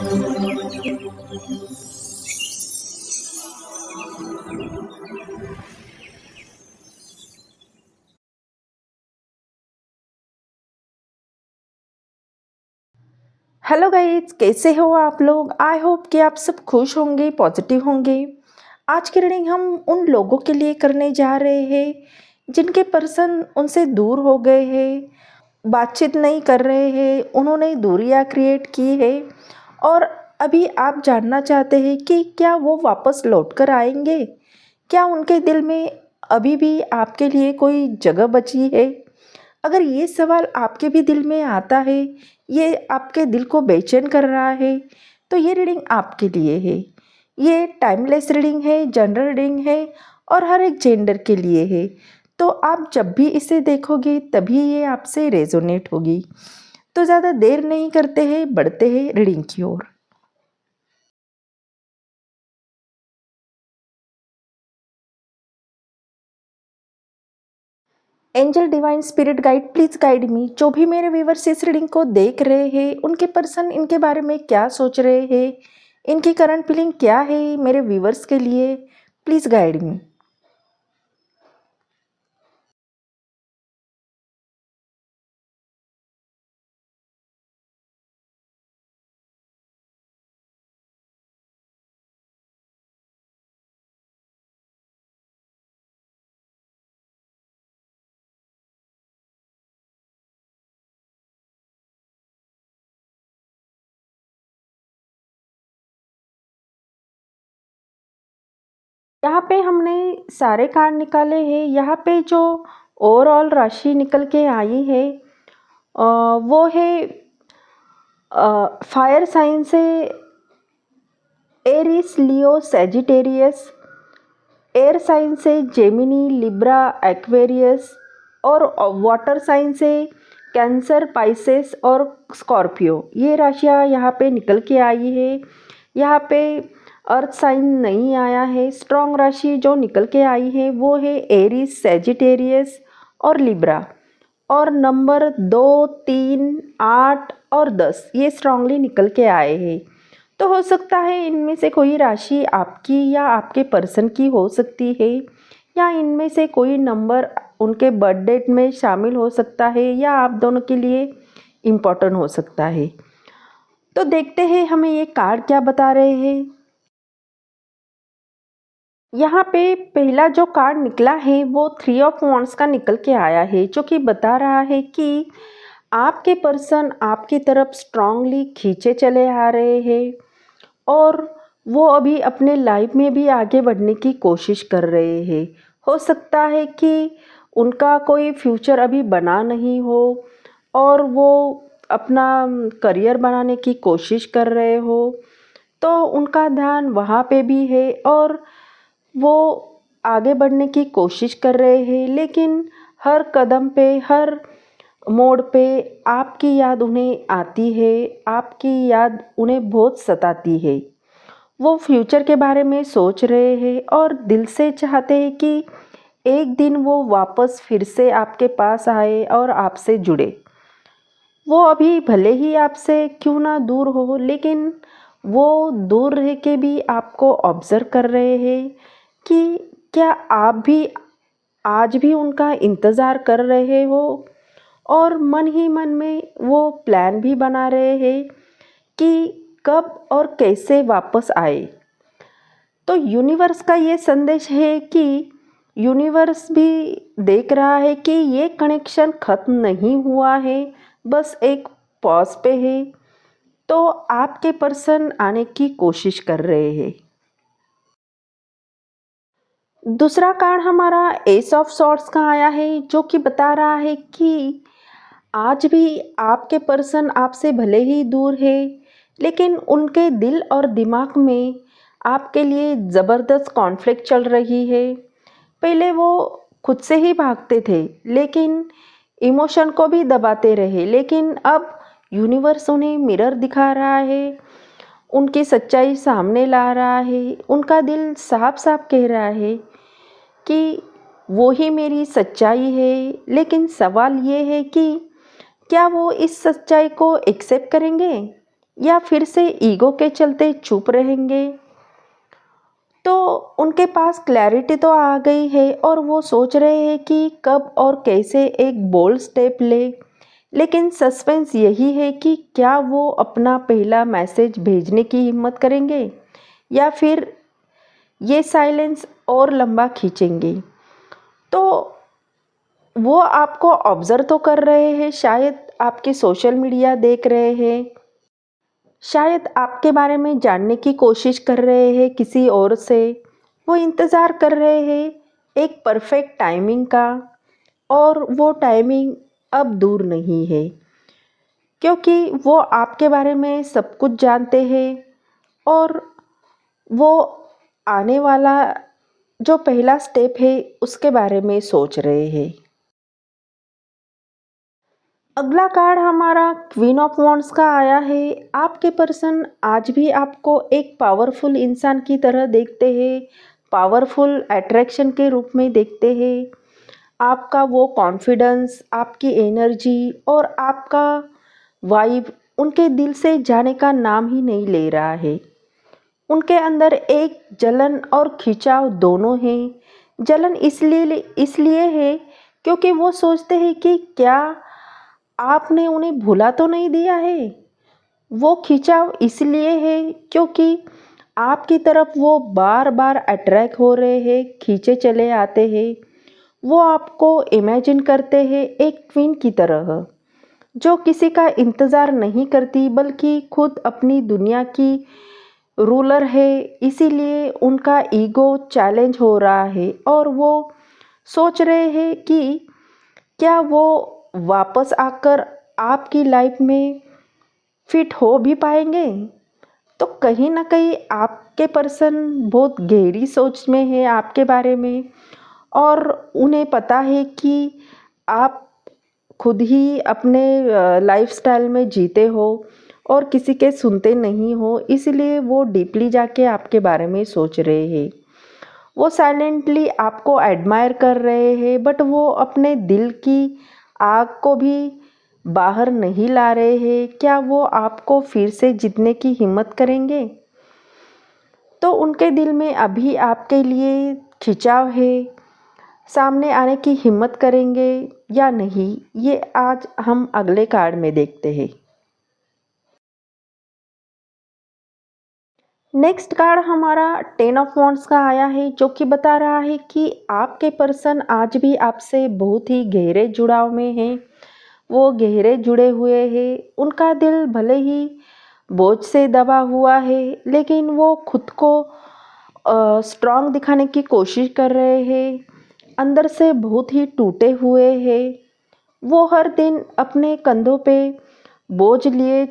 Hello guys, कैसे हो आप लोग। आई होप कि आप सब खुश होंगे, पॉजिटिव होंगे। आज की रीडिंग हम उन लोगों के लिए करने जा रहे हैं जिनके पर्सन उनसे दूर हो गए हैं, बातचीत नहीं कर रहे हैं, उन्होंने दूरियां क्रिएट की है और अभी आप जानना चाहते हैं कि क्या वो वापस लौट कर आएंगे। क्या उनके दिल में अभी भी आपके लिए कोई जगह बची है। अगर ये सवाल आपके भी दिल में आता है, ये आपके दिल को बेचैन कर रहा है, तो ये रीडिंग आपके लिए है। ये टाइमलेस रीडिंग है, जनरल रीडिंग है और हर एक जेंडर के लिए है। तो आप जब भी इसे देखोगे तभी ये आपसे रेजोनेट होगी। तो ज़्यादा देर नहीं करते हैं, बढ़ते हैं रीडिंग की ओर। Angel divine spirit guide, please guide me. जो भी मेरे व्यूवर्स इस रीडिंग को देख रहे हैं, उनके पर्सन इनके बारे में क्या सोच रहे हैं, इनकी करंट फीलिंग क्या है मेरे व्यूवर्स के लिए, प्लीज गाइड मी। यहाँ पे हमने सारे कार्ड निकाले हैं। यहाँ पे जो ओवरऑल राशि निकल के आई है वो है फायर साइन से एरिस, लियो, सेजिटेरियस। एयर साइन से जेमिनी, लिब्रा, एक्वेरियस और वाटर साइन से कैंसर, पाइसेस और स्कॉर्पियो। ये राशियाँ यहाँ पे निकल के आई है। यहाँ पे अर्थ साइन नहीं आया है। स्ट्रॉन्ग राशि जो निकल के आई है वो है एरिस, सेजिटेरियस और लिब्रा। और नंबर 2, 3, 8 और 10 ये स्ट्रांगली निकल के आए हैं। तो हो सकता है इनमें से कोई राशि आपकी या आपके पर्सन की हो सकती है, या इनमें से कोई नंबर उनके बर्थ डेट में शामिल हो सकता है, या आप दोनों के लिए इम्पोर्टेंट हो सकता है। तो देखते हैं हमें ये कार्ड क्या बता रहे हैं। यहाँ पे पहला जो कार्ड निकला है वो 3 ऑफ वॉन्ड्स का निकल के आया है, जो कि बता रहा है कि आपके पर्सन आपकी तरफ स्ट्रांगली खींचे चले आ रहे हैं और वो अभी अपने लाइफ में भी आगे बढ़ने की कोशिश कर रहे हैं। हो सकता है कि उनका कोई फ्यूचर अभी बना नहीं हो और वो अपना करियर बनाने की कोशिश कर रहे हो, तो उनका ध्यान वहाँ पे भी है और वो आगे बढ़ने की कोशिश कर रहे हैं। लेकिन हर कदम पे, हर मोड़ पे आपकी याद उन्हें आती है, आपकी याद उन्हें बहुत सताती है। वो फ्यूचर के बारे में सोच रहे हैं और दिल से चाहते हैं कि एक दिन वो वापस फिर से आपके पास आए और आपसे जुड़े। वो अभी भले ही आपसे क्यों ना दूर हो, लेकिन वो दूर रह के भी आपको ऑब्ज़र्व कर रहे हैं कि क्या आप भी आज भी उनका इंतज़ार कर रहे हो, और मन ही मन में वो प्लान भी बना रहे हैं कि कब और कैसे वापस आए। तो यूनिवर्स का ये संदेश है कि यूनिवर्स भी देख रहा है कि ये कनेक्शन ख़त्म नहीं हुआ है, बस एक पॉज पे है। तो आपके पर्सन आने की कोशिश कर रहे हैं। दूसरा कार्ड हमारा एस ऑफ सॉर्ड्स का आया है, जो कि बता रहा है कि आज भी आपके पर्सन आपसे भले ही दूर है, लेकिन उनके दिल और दिमाग में आपके लिए ज़बरदस्त कॉन्फ्लिक्ट चल रही है। पहले वो खुद से ही भागते थे, लेकिन इमोशन को भी दबाते रहे, लेकिन अब यूनिवर्स उन्हें मिरर दिखा रहा है, उनकी सच्चाई सामने ला रहा है। उनका दिल साफ साफ कह रहा है कि वो ही मेरी सच्चाई है। लेकिन सवाल ये है कि क्या वो इस सच्चाई को एक्सेप्ट करेंगे। या फिर से ईगो के चलते चुप रहेंगे। तो उनके पास क्लैरिटी तो आ गई है और वो सोच रहे हैं कि कब और कैसे एक बोल्ड स्टेप ले, लेकिन सस्पेंस यही है कि क्या वो अपना पहला मैसेज भेजने की हिम्मत करेंगे या फिर ये साइलेंस और लंबा खींचेंगे। तो वो आपको ऑब्जर्व तो कर रहे हैं, शायद आपके सोशल मीडिया देख रहे हैं, शायद आपके बारे में जानने की कोशिश कर रहे हैं किसी और से। वो इंतज़ार कर रहे हैं एक परफेक्ट टाइमिंग का, और वो टाइमिंग अब दूर नहीं है, क्योंकि वो आपके बारे में सब कुछ जानते हैं और वो आने वाला जो पहला स्टेप है उसके बारे में सोच रहे हैं। अगला कार्ड हमारा क्वीन ऑफ वॉन्ड्स का आया है। आपके पर्सन आज भी आपको एक पावरफुल इंसान की तरह देखते हैं, पावरफुल अट्रैक्शन के रूप में देखते हैं। आपका वो कॉन्फिडेंस, आपकी एनर्जी और आपका वाइब उनके दिल से जाने का नाम ही नहीं ले रहा है। उनके अंदर एक जलन और खिंचाव दोनों हैं। जलन इसलिए है क्योंकि वो सोचते हैं कि क्या आपने उन्हें भुला तो नहीं दिया है। वो खिंचाव इसलिए है क्योंकि आपकी तरफ वो बार बार अट्रैक्ट हो रहे हैं, खींचे चले आते हैं। वो आपको इमेजिन करते हैं एक क्वीन की तरह, जो किसी का इंतज़ार नहीं करती बल्कि खुद अपनी दुनिया की रूलर है। इसीलिए उनका ईगो चैलेंज हो रहा है और वो सोच रहे हैं कि क्या वो वापस आकर आपकी लाइफ में फिट हो भी पाएंगे। तो कहीं ना कहीं आपके पर्सन बहुत गहरी सोच में है आपके बारे में, और उन्हें पता है कि आप खुद ही अपने लाइफस्टाइल में जीते हो और किसी के सुनते नहीं हो। इसलिए वो डीपली जाके आपके बारे में सोच रहे हैं। वो साइलेंटली आपको एडमायर कर रहे हैं, बट वो अपने दिल की आग को भी बाहर नहीं ला रहे हैं। क्या वो आपको फिर से जीतने की हिम्मत करेंगे? तो उनके दिल में अभी आपके लिए खिंचाव है, सामने आने की हिम्मत करेंगे या नहीं, ये आज हम अगले कार्ड में देखते हैं। नेक्स्ट कार्ड हमारा 10 ऑफ वॉन्ड्स का आया है, जो कि बता रहा है कि आपके पर्सन आज भी आपसे बहुत ही गहरे जुड़ाव में हैं। वो गहरे जुड़े हुए हैं। उनका दिल भले ही बोझ से दबा हुआ है, लेकिन वो खुद को स्ट्रांग दिखाने की कोशिश कर रहे हैं। अंदर से बहुत ही टूटे हुए हैं। वो हर दिन अपने कंधों पे बोझ लिए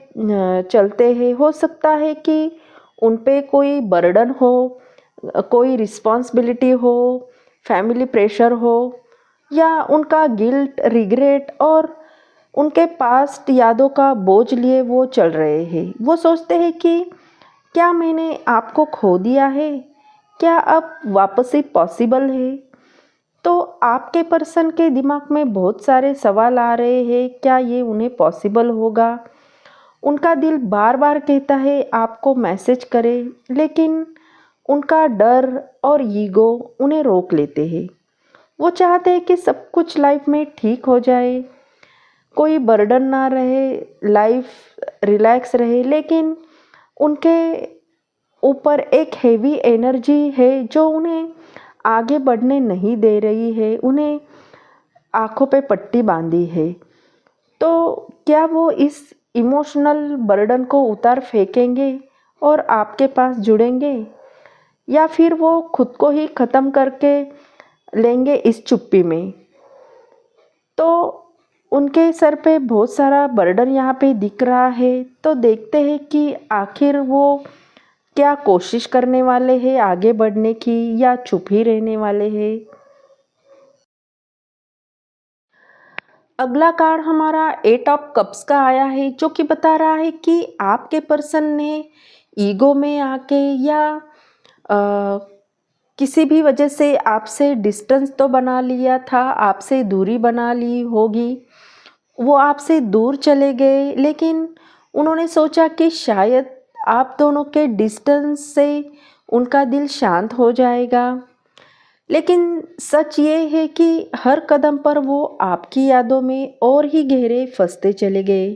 चलते हैं। हो सकता है कि उन पे कोई बर्डन हो, कोई रिस्पॉन्सिबिलिटी हो, फैमिली प्रेशर हो, या उनका गिल्ट, रिग्रेट और उनके पास्ट यादों का बोझ लिए वो चल रहे हैं। वो सोचते हैं कि क्या मैंने आपको खो दिया है? क्या अब वापसी पॉसिबल है? तो आपके पर्सन के दिमाग में बहुत सारे सवाल आ रहे हैं, क्या ये उन्हें पॉसिबल होगा? उनका दिल बार बार कहता है आपको मैसेज करें, लेकिन उनका डर और ईगो उन्हें रोक लेते हैं। वो चाहते हैं कि सब कुछ लाइफ में ठीक हो जाए, कोई बर्डन ना रहे, लाइफ रिलैक्स रहे, लेकिन उनके ऊपर एक हेवी एनर्जी है जो उन्हें आगे बढ़ने नहीं दे रही है, उन्हें आँखों पे पट्टी बांधी है। तो क्या वो इस इमोशनल बर्डन को उतार फेंकेंगे और आपके पास जुड़ेंगे, या फिर वो खुद को ही ख़त्म करके लेंगे इस चुप्पी में? तो उनके सर पे बहुत सारा बर्डन यहाँ पे दिख रहा है। तो देखते हैं कि आखिर वो क्या कोशिश करने वाले हैं आगे बढ़ने की, या चुप ही रहने वाले हैं। अगला कार्ड हमारा 8 ऑफ कप्स का आया है, जो कि बता रहा है कि आपके पर्सन ने ईगो में आके या किसी भी वजह से आपसे डिस्टेंस तो बना लिया था, आपसे दूरी बना ली होगी। वो आपसे दूर चले गए, लेकिन उन्होंने सोचा कि शायद आप दोनों के डिस्टेंस से उनका दिल शांत हो जाएगा। लेकिन सच ये है कि हर कदम पर वो आपकी यादों में और ही गहरे फंसते चले गए।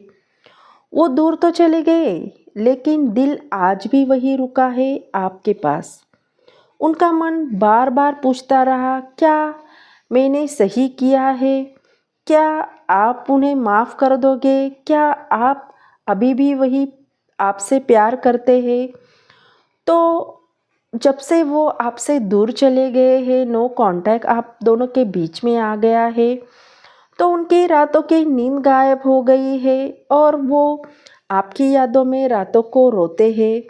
वो दूर तो चले गए, लेकिन दिल आज भी वही रुका है आपके पास। उनका मन बार बार पूछता रहा, क्या मैंने सही किया है? क्या आप उन्हें माफ़ कर दोगे? क्या आप अभी भी वही आपसे प्यार करते हैं? तो जब से वो आपसे दूर चले गए हैं, नो कांटेक्ट आप दोनों के बीच में आ गया है, तो उनकी रातों की नींद गायब हो गई है और वो आपकी यादों में रातों को रोते हैं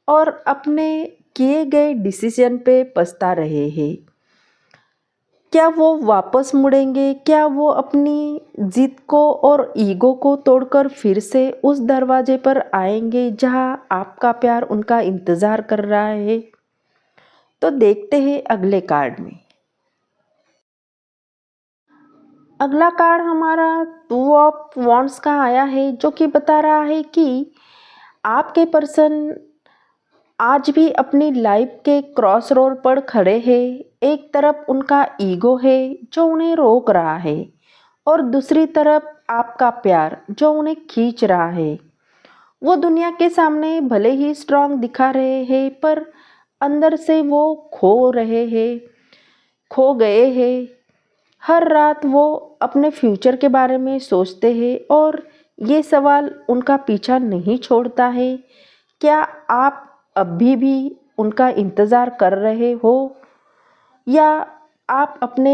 और अपने किए गए डिसीजन पे पछता रहे हैं। क्या वो वापस मुड़ेंगे? क्या वो अपनी जिद को और ईगो को तोड़कर फिर से उस दरवाजे पर आएंगे जहां आपका प्यार उनका इंतज़ार कर रहा है? तो देखते हैं अगले कार्ड में। अगला कार्ड हमारा 2 ऑफ वॉन्ड्स का आया है, जो कि बता रहा है कि आपके पर्सन आज भी अपनी लाइफ के क्रॉस रोड पर खड़े हैं। एक तरफ उनका ईगो है जो उन्हें रोक रहा है और दूसरी तरफ आपका प्यार जो उन्हें खींच रहा है। वो दुनिया के सामने भले ही स्ट्रांग दिखा रहे हैं, पर अंदर से वो खो गए हैं। हर रात वो अपने फ्यूचर के बारे में सोचते हैं और ये सवाल उनका पीछा नहीं छोड़ता है, क्या आप अभी भी उनका इंतज़ार कर रहे हो या आप अपने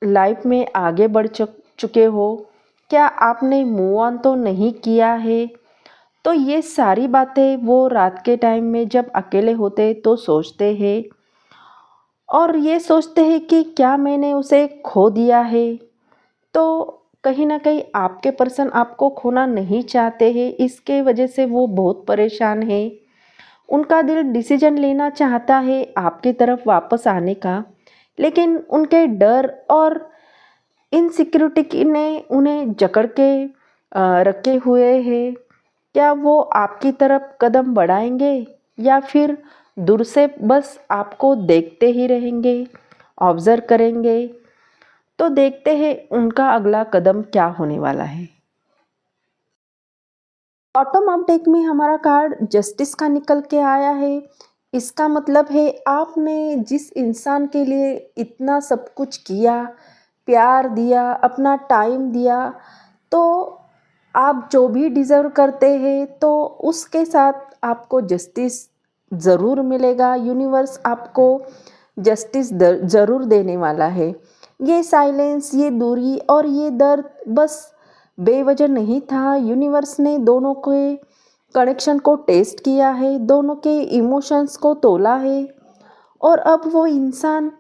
लाइफ में आगे बढ़ चुके हो? क्या आपने मूव ऑन तो नहीं किया है? तो ये सारी बातें वो रात के टाइम में जब अकेले होते तो सोचते हैं और ये सोचते हैं कि क्या मैंने उसे खो दिया है। तो कहीं ना कहीं आपके पर्सन आपको खोना नहीं चाहते हैं, इसके वजह से वो बहुत परेशान है। उनका दिल डिसीजन लेना चाहता है आपकी तरफ वापस आने का, लेकिन उनके डर और इनसिक्योरिटी ने उन्हें जकड़ के रखे हुए हैं। क्या वो आपकी तरफ कदम बढ़ाएंगे या फिर दूर से बस आपको देखते ही रहेंगे, ऑब्जर्व करेंगे? तो देखते हैं उनका अगला कदम क्या होने वाला है। बॉटम ऑफ डेक में हमारा कार्ड जस्टिस का निकल के आया है। इसका मतलब है आपने जिस इंसान के लिए इतना सब कुछ किया, प्यार दिया, अपना टाइम दिया, तो आप जो भी डिज़र्व करते हैं तो उसके साथ आपको जस्टिस ज़रूर मिलेगा। यूनिवर्स आपको जस्टिस ज़रूर देने वाला है। ये साइलेंस, ये दूरी और ये दर्द बस बेवजह नहीं था। यूनिवर्स ने दोनों के कनेक्शन को टेस्ट किया है, दोनों के इमोशंस को तोला है और अब वो इंसान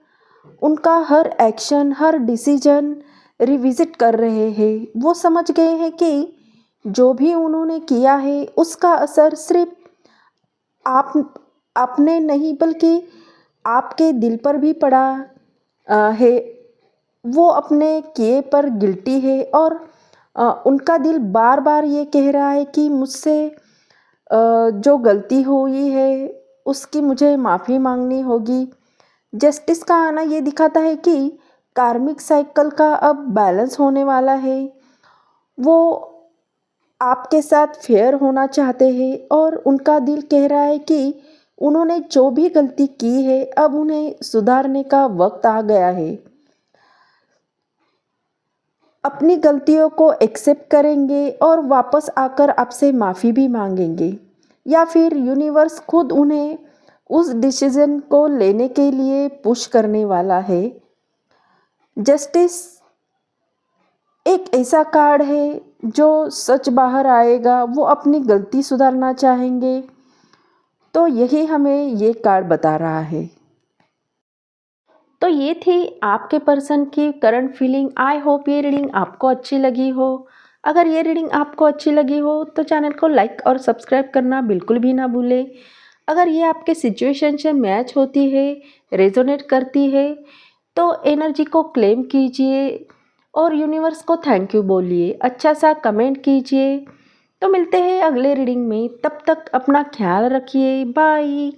उनका हर एक्शन, हर डिसीजन रिविजिट कर रहे हैं। वो समझ गए हैं कि जो भी उन्होंने किया है उसका असर सिर्फ आप आपने नहीं बल्कि आपके दिल पर भी पड़ा है। वो अपने किए पर गिल्टी है और उनका दिल बार बार ये कह रहा है कि मुझसे जो गलती हुई है उसकी मुझे माफ़ी मांगनी होगी। जस्टिस का आना ये दिखाता है कि कार्मिक साइकिल का अब बैलेंस होने वाला है। वो आपके साथ फेयर होना चाहते हैं और उनका दिल कह रहा है कि उन्होंने जो भी गलती की है अब उन्हें सुधारने का वक्त आ गया है। अपनी गलतियों को एक्सेप्ट करेंगे और वापस आकर आपसे माफ़ी भी मांगेंगे, या फिर यूनिवर्स खुद उन्हें उस डिसीजन को लेने के लिए पुश करने वाला है। जस्टिस एक ऐसा कार्ड है जो सच बाहर आएगा। वो अपनी गलती सुधारना चाहेंगे, तो यही हमें ये कार्ड बता रहा है। तो ये थी आपके पर्सन की करंट फीलिंग। आई होप ये रीडिंग आपको अच्छी लगी हो। अगर ये रीडिंग आपको अच्छी लगी हो तो चैनल को लाइक और सब्सक्राइब करना बिल्कुल भी ना भूलें। अगर ये आपके सिचुएशन से मैच होती है, रेजोनेट करती है, तो एनर्जी को क्लेम कीजिए और यूनिवर्स को थैंक यू बोलिए, अच्छा सा कमेंट कीजिए। तो मिलते हैं अगले रीडिंग में, तब तक अपना ख्याल रखिए, बाय।